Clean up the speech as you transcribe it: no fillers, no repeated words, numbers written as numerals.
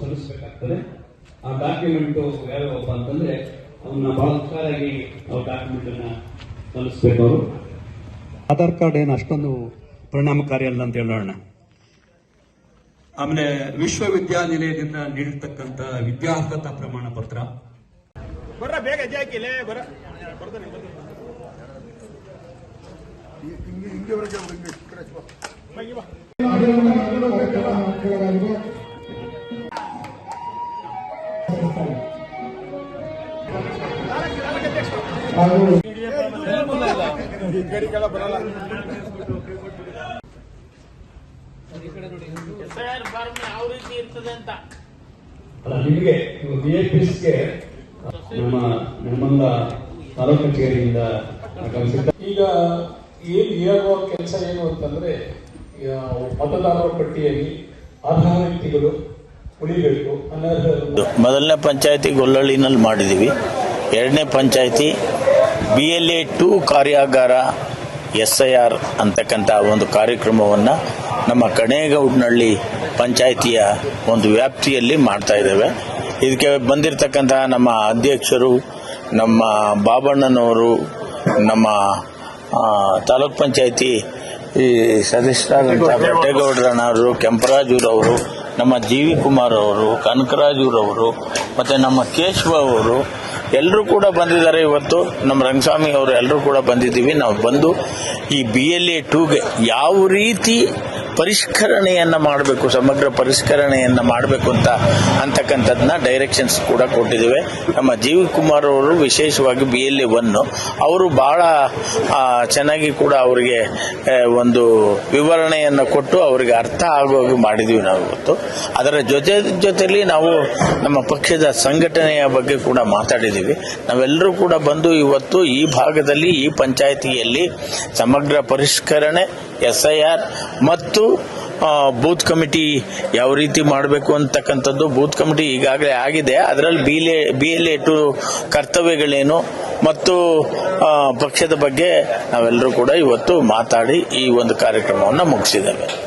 ಸಲ್ಲಿಸಬೇಕಾಗ್ತದೆ. ಆ ಡಾಕ್ಯುಮೆಂಟ್ ಯಾವ್ಯಾವಪ್ಪ ಅಂತಂದ್ರೆ ಅವನ್ನ ಬಹಳ ಹುಷಾರಾಗಿ ಡಾಕ್ಯುಮೆಂಟ್ ಅನ್ನ ಸಲ್ಲಿಸಬೇಕು. ಅವರು ಆಧಾರ್ ಕಾರ್ಡ್ ಏನು ಅಷ್ಟೊಂದು ಪರಿಣಾಮಕಾರಿ ಅಲ್ಲ ಅಂತ ಹೇಳೋಣ. ಆಮೇಲೆ ವಿಶ್ವವಿದ್ಯಾನಿಲಯದಿಂದ ನೀಡಿರ್ತಕ್ಕಂಥ ವಿದ್ಯಾರ್ಹತಾ ಪ್ರಮಾಣ ಪತ್ರ, ಬೇಗ ಹೆಜ್ಜೆ ಹಾಕಿಲ್ಲ ಬರ ಬರಲ್ಲ ಯಾವ ರೀತಿ ಇರ್ತದೆ ಅಂತ ನಿಮಗೆ ಬಿಎಪಿಎಸ್ಗೆ ನಮ್ಮ ನಿರ್ಮಲ ತಾಲೂಕು ಕಚೇರಿಯಿಂದ ಈಗ ಏನಾಗುವ ಕೆಲಸ ಏನು ಅಂತಂದ್ರೆ ಮತದಾರರ ಪಟ್ಟಿಯಲ್ಲಿ ಅರ್ಹ ವ್ಯಕ್ತಿಗಳು ಉಳಿಬೇಕು. ಮೊದಲನೇ ಪಂಚಾಯತಿ ಗೊಲ್ಲಳ್ಳಿನಲ್ಲಿ ಮಾಡಿದ್ದೀವಿ. ಎರಡನೇ ಪಂಚಾಯತಿ BLA 2 ಕಾರ್ಯಾಗಾರ SIR ಅಂತಕ್ಕಂಥ ಒಂದು ಕಾರ್ಯಕ್ರಮವನ್ನು ನಮ್ಮ ಕಣೇಗೌಡನಹಳ್ಳಿ ಪಂಚಾಯಿತಿಯ ಒಂದು ವ್ಯಾಪ್ತಿಯಲ್ಲಿ ಮಾಡ್ತಾ ಇದ್ದೇವೆ. ಇದಕ್ಕೆ ಬಂದಿರತಕ್ಕಂಥ ನಮ್ಮ ಅಧ್ಯಕ್ಷರು, ನಮ್ಮ ಬಾಬಣ್ಣನವರು, ನಮ್ಮ ತಾಲೂಕ್ ಪಂಚಾಯತಿ ಸದಸ್ಯರಾದಂಥ ಬೆಟ್ಟೇಗೌಡರನವರು, ಕೆಂಪರಾಜೂರವರು, ನಮ್ಮ GV ಕುಮಾರ್ ಅವರು, ಕನಕರಾಜೂರವರು, ಮತ್ತೆ ನಮ್ಮ ಕೇಶವ ಅವರು ಎಲ್ಲರೂ ಕೂಡ ಬಂದಿದ್ದಾರೆ. ಇವತ್ತು ನಮ್ಮ ರಂಗಸ್ವಾಮಿ ಅವರು ಎಲ್ಲರೂ ಕೂಡ ಬಂದಿದ್ದೀವಿ. ನಾವು ಬಂದು ಈ BLA 2ಗೆ ಯಾವ ರೀತಿ ಪರಿಷ್ಕರಣೆಯನ್ನ ಮಾಡಬೇಕು, ಸಮಗ್ರ ಪರಿಷ್ಕರಣೆಯನ್ನ ಮಾಡಬೇಕು ಅಂತಕ್ಕಂಥದ್ದನ್ನ ಡೈರೆಕ್ಷನ್ಸ್ ಕೂಡ ಕೊಟ್ಟಿದ್ದೇವೆ. ನಮ್ಮ GV ಕುಮಾರ್ ಅವರು ವಿಶೇಷವಾಗಿ BLA 1 ಅವರು ಬಹಳ ಚೆನ್ನಾಗಿ ಕೂಡ ಅವರಿಗೆ ಒಂದು ವಿವರಣೆಯನ್ನು ಕೊಟ್ಟು ಅವರಿಗೆ ಅರ್ಥ ಆಗುವಾಗ ಮಾಡಿದ್ವಿ ನಾವು ಇವತ್ತು. ಅದರ ಜೊತೆಯಲ್ಲಿ ನಾವು ನಮ್ಮ ಪಕ್ಷದ ಸಂಘಟನೆಯ ಬಗ್ಗೆ ಕೂಡ ಮಾತಾಡಿದ್ದೀವಿ. ನಾವೆಲ್ಲರೂ ಕೂಡ ಬಂದು ಇವತ್ತು ಈ ಭಾಗದಲ್ಲಿ ಈ ಪಂಚಾಯಿತಿಯಲ್ಲಿ ಸಮಗ್ರ ಪರಿಷ್ಕರಣೆ, SIR ಮತ್ತು ಬೂತ್ ಕಮಿಟಿ ಯಾವ ರೀತಿ ಮಾಡಬೇಕು ಅಂತಕ್ಕಂಥದ್ದು ಬೂತ್ ಕಮಿಟಿ ಈಗಾಗಲೇ ಆಗಿದೆ. ಅದರಲ್ಲಿ BLA 2 ಕರ್ತವ್ಯಗಳೇನು ಮತ್ತು ಪಕ್ಷದ ಬಗ್ಗೆ ನಾವೆಲ್ಲರೂ ಕೂಡ ಇವತ್ತು ಮಾತಾಡಿ ಈ ಒಂದು ಕಾರ್ಯಕ್ರಮವನ್ನು ಮುಗಿಸಿದ್ದೇವೆ.